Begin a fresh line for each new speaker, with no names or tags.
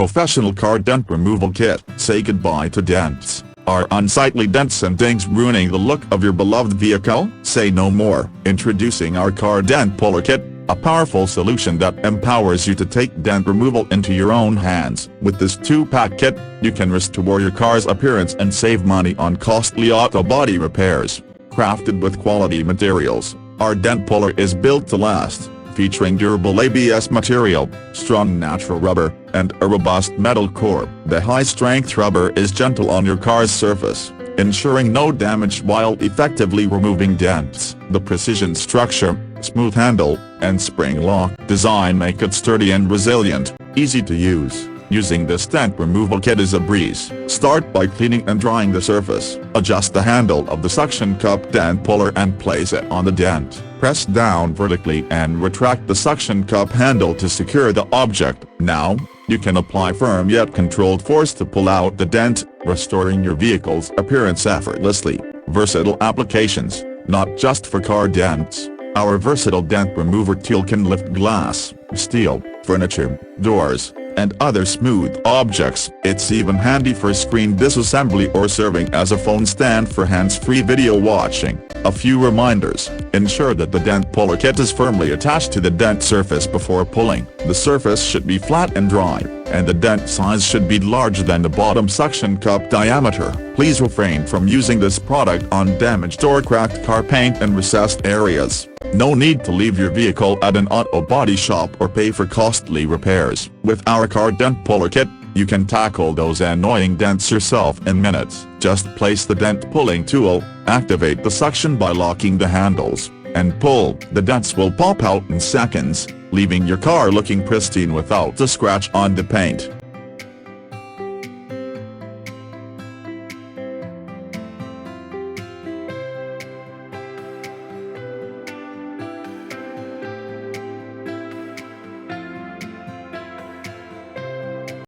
professional car dent removal kit. Say goodbye to dents. Are unsightly dents and dings ruining the look of your beloved vehicle? Say no more. Introducing our Car Dent Puller Kit, a powerful solution that empowers you to take dent removal into your own hands. With this 2-pack kit, you can restore your car's appearance and save money on costly auto body repairs. Crafted with quality materials, our dent puller is built to last, featuring durable ABS material, strong natural rubber, and a robust metal core. The high-strength rubber is gentle on your car's surface, ensuring no damage while effectively removing dents. The precision structure, smooth handle, and spring lock design make it sturdy and resilient, easy to use. Using this dent removal kit is a breeze. Start by cleaning and drying the surface. Adjust the handle of the suction cup dent puller and place it on the dent. Press down vertically and retract the suction cup handle to secure the object. Now, you can apply firm yet controlled force to pull out the dent, restoring your vehicle's appearance effortlessly. Versatile applications, not just for car dents. Our versatile dent remover tool can lift glass, steel, furniture, doors, and other smooth objects. It's even handy for screen disassembly or serving as a phone stand for hands-free video watching. A few reminders: ensure that the dent puller kit is firmly attached to the dent surface before pulling. The surface should be flat and dry, and the dent size should be larger than the bottom suction cup diameter. Please refrain from using this product on damaged or cracked car paint and recessed areas. No need to leave your vehicle at an auto body shop or pay for costly repairs. With our Car Dent Puller Kit, you can tackle those annoying dents yourself in minutes. Just place the dent pulling tool, activate the suction by locking the handles, and pull. The dents will pop out in seconds, leaving your car looking pristine without a scratch on the paint.